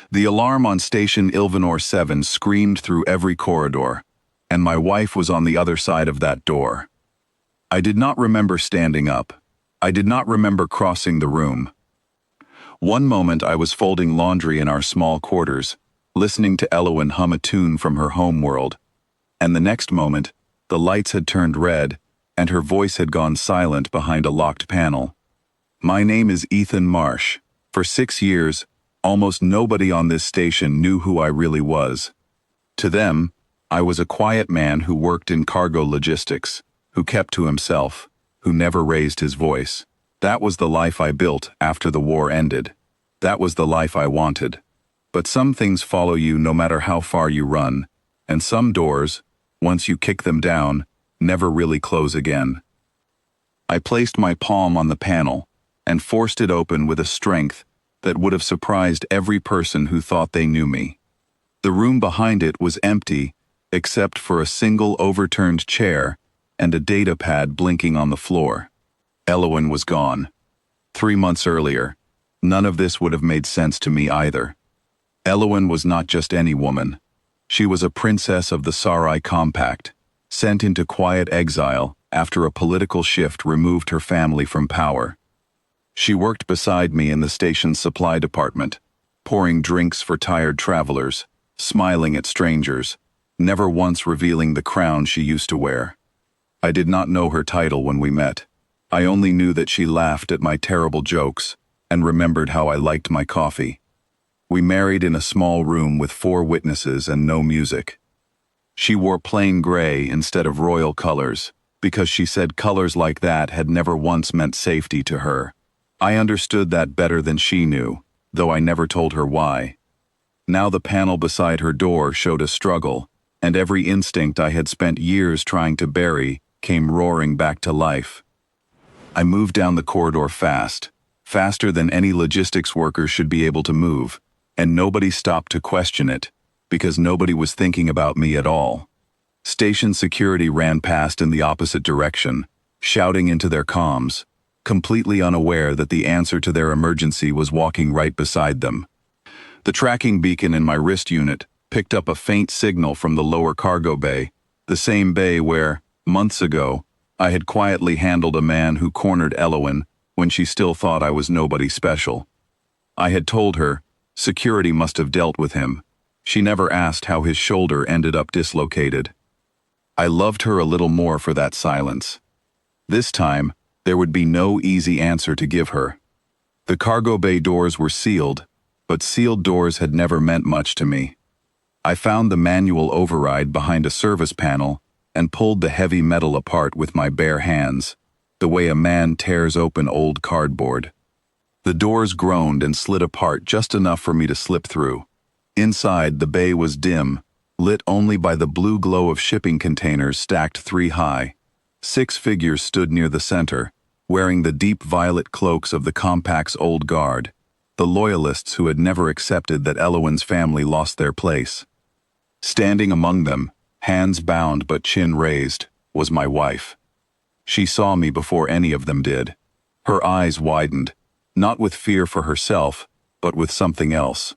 The alarm on station Ilvanor 7 screamed through every corridor, and my wife was on the other side of that door. I did not remember standing up. I did not remember crossing the room. One moment I was folding laundry in our small quarters, listening to Elowen hum a tune from her home world, and the next moment, the lights had turned red, and her voice had gone silent behind a locked panel. My name is Ethan Marsh. For 6 years, almost nobody on this station knew who I really was. To them, I was a quiet man who worked in cargo logistics, who kept to himself, who never raised his voice. That was the life I built after the war ended. That was the life I wanted. But some things follow you no matter how far you run, and some doors, once you kick them down, never really close again. I placed my palm on the panel and forced it open with a strength that would have surprised every person who thought they knew me. The room behind it was empty, except for a single overturned chair and a data pad blinking on the floor. Elowen was gone. 3 months earlier, none of this would have made sense to me either. Elowen was not just any woman. She was a princess of the Sarai Compact, sent into quiet exile after a political shift removed her family from power. She worked beside me in the station's supply department, pouring drinks for tired travelers, smiling at strangers, never once revealing the crown she used to wear. I did not know her title when we met. I only knew that she laughed at my terrible jokes and remembered how I liked my coffee. We married in a small room with 4 witnesses and no music. She wore plain gray instead of royal colors, because she said colors like that had never once meant safety to her. I understood that better than she knew, though I never told her why. Now the panel beside her door showed a struggle, and every instinct I had spent years trying to bury came roaring back to life. I moved down the corridor fast, faster than any logistics worker should be able to move, and nobody stopped to question it, because nobody was thinking about me at all. Station security ran past in the opposite direction, shouting into their comms, completely unaware that the answer to their emergency was walking right beside them. The tracking beacon in my wrist unit picked up a faint signal from the lower cargo bay, the same bay where, months ago, I had quietly handled a man who cornered Elowen when she still thought I was nobody special. I had told her, security must have dealt with him. She never asked how his shoulder ended up dislocated. I loved her a little more for that silence. This time, there would be no easy answer to give her. The cargo bay doors were sealed, but sealed doors had never meant much to me. I found the manual override behind a service panel and pulled the heavy metal apart with my bare hands, the way a man tears open old cardboard. The doors groaned and slid apart just enough for me to slip through. Inside, the bay was dim, lit only by the blue glow of shipping containers stacked 3 high. 6 figures stood near the center, wearing the deep violet cloaks of the Compact's old guard, the loyalists who had never accepted that Elowen's family lost their place. Standing among them, hands bound but chin raised, was my wife. She saw me before any of them did. Her eyes widened, not with fear for herself, but with something else.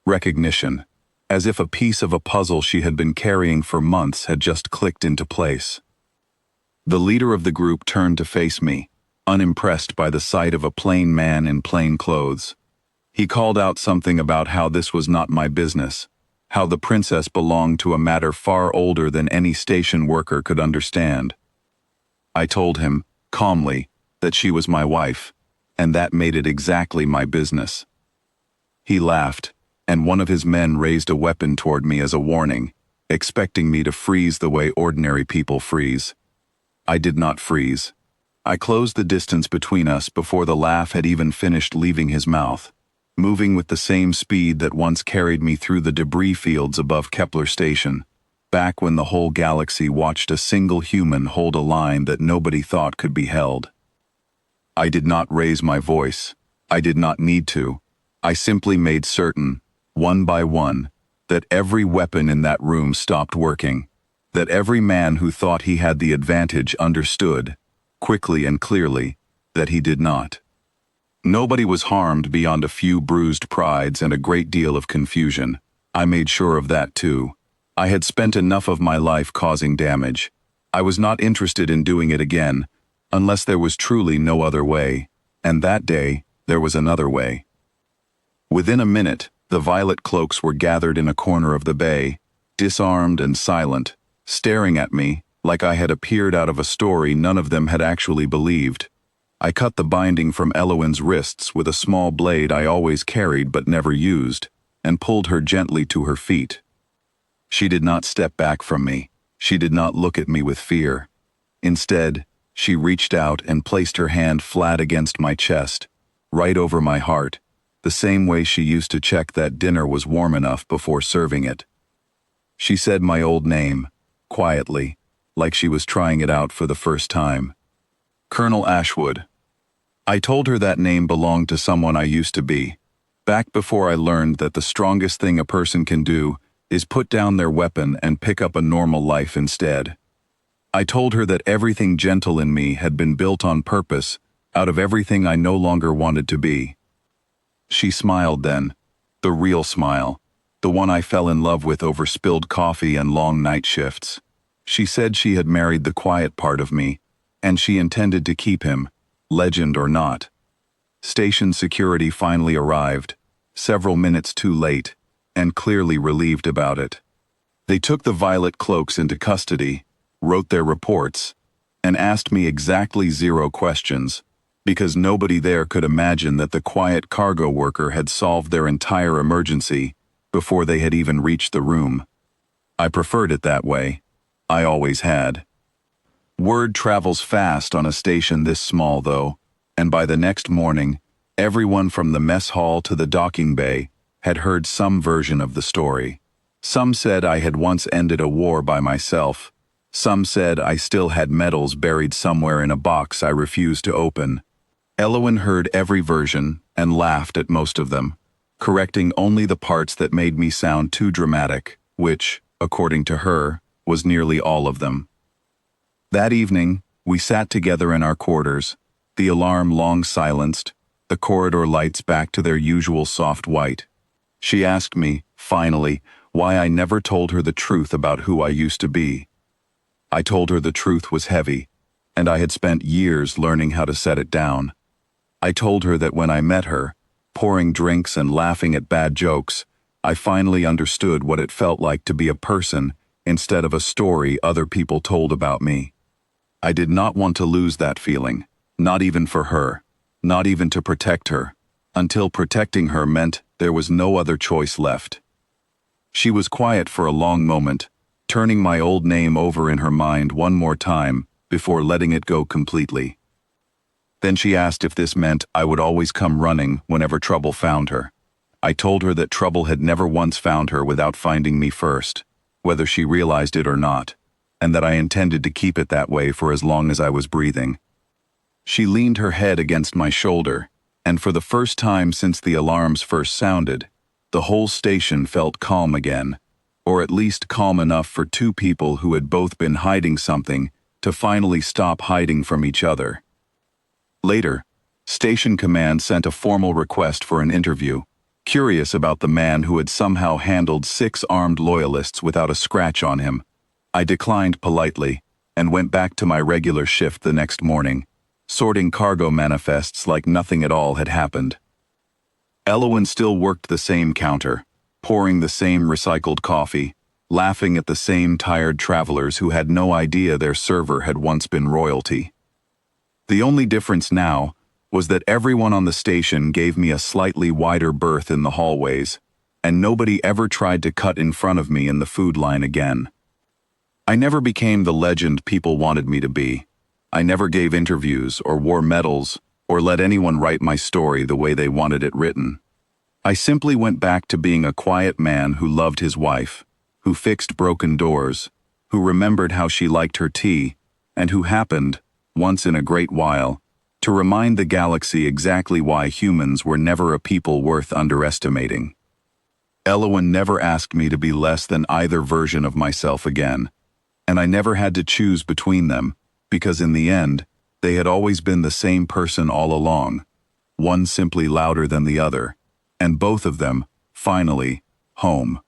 Recognition, as if a piece of a puzzle she had been carrying for months had just clicked into place. The leader of the group turned to face me, unimpressed by the sight of a plain man in plain clothes. He called out something about how this was not my business, how the princess belonged to a matter far older than any station worker could understand. I told him, calmly, that she was my wife, and that made it exactly my business. He laughed, and one of his men raised a weapon toward me as a warning, expecting me to freeze the way ordinary people freeze. I did not freeze. I closed the distance between us before the laugh had even finished leaving his mouth, moving with the same speed that once carried me through the debris fields above Kepler Station, back when the whole galaxy watched a single human hold a line that nobody thought could be held. I did not raise my voice. I did not need to. I simply made certain, one by one, that every weapon in that room stopped working, that every man who thought he had the advantage understood, quickly and clearly, that he did not. Nobody was harmed beyond a few bruised prides and a great deal of confusion. I made sure of that too. I had spent enough of my life causing damage. I was not interested in doing it again, unless there was truly no other way, and that day, there was another way. Within a minute, the violet cloaks were gathered in a corner of the bay, disarmed and silent, staring at me like I had appeared out of a story none of them had actually believed. I cut the binding from Elowen's wrists with a small blade I always carried but never used, and pulled her gently to her feet. She did not step back from me. She did not look at me with fear. Instead, she reached out and placed her hand flat against my chest, right over my heart, the same way she used to check that dinner was warm enough before serving it. She said my old name, quietly, like she was trying it out for the first time. Colonel Ashwood. I told her that name belonged to someone I used to be, back before I learned that the strongest thing a person can do is put down their weapon and pick up a normal life instead. I told her that everything gentle in me had been built on purpose out of everything I no longer wanted to be. She smiled then, the real smile, the one I fell in love with over spilled coffee and long night shifts. She said she had married the quiet part of me, and she intended to keep him, legend or not. Station security finally arrived, several minutes too late, and clearly relieved about it. They took the violet cloaks into custody, wrote their reports, and asked me exactly 0 questions, because nobody there could imagine that the quiet cargo worker had solved their entire emergency before they had even reached the room. I preferred it that way. I always had. Word travels fast on a station this small, though, and by the next morning, everyone from the mess hall to the docking bay had heard some version of the story. Some said I had once ended a war by myself. Some said I still had medals buried somewhere in a box I refused to open. Elowen heard every version and laughed at most of them, correcting only the parts that made me sound too dramatic, which, according to her, was nearly all of them. That evening, we sat together in our quarters, the alarm long silenced, the corridor lights back to their usual soft white. She asked me, finally, why I never told her the truth about who I used to be. I told her the truth was heavy, and I had spent years learning how to set it down. I told her that when I met her, pouring drinks and laughing at bad jokes, I finally understood what it felt like to be a person instead of a story other people told about me. I did not want to lose that feeling, not even for her, not even to protect her, until protecting her meant there was no other choice left. She was quiet for a long moment, turning my old name over in her mind one more time before letting it go completely. Then she asked if this meant I would always come running whenever trouble found her. I told her that trouble had never once found her without finding me first, whether she realized it or not, and that I intended to keep it that way for as long as I was breathing. She leaned her head against my shoulder, and for the first time since the alarms first sounded, the whole station felt calm again, or at least calm enough for 2 people who had both been hiding something to finally stop hiding from each other. Later, Station Command sent a formal request for an interview, curious about the man who had somehow handled 6 armed loyalists without a scratch on him. I declined politely and went back to my regular shift the next morning, sorting cargo manifests like nothing at all had happened. Elowen still worked the same counter, pouring the same recycled coffee, laughing at the same tired travelers who had no idea their server had once been royalty. The only difference now was that everyone on the station gave me a slightly wider berth in the hallways, and nobody ever tried to cut in front of me in the food line again. I never became the legend people wanted me to be. I never gave interviews or wore medals or let anyone write my story the way they wanted it written. I simply went back to being a quiet man who loved his wife, who fixed broken doors, who remembered how she liked her tea, and who happened, once in a great while, to remind the galaxy exactly why humans were never a people worth underestimating. Elowen never asked me to be less than either version of myself again, and I never had to choose between them, because in the end, they had always been the same person all along. one simply louder than the other, and both of them, finally, home.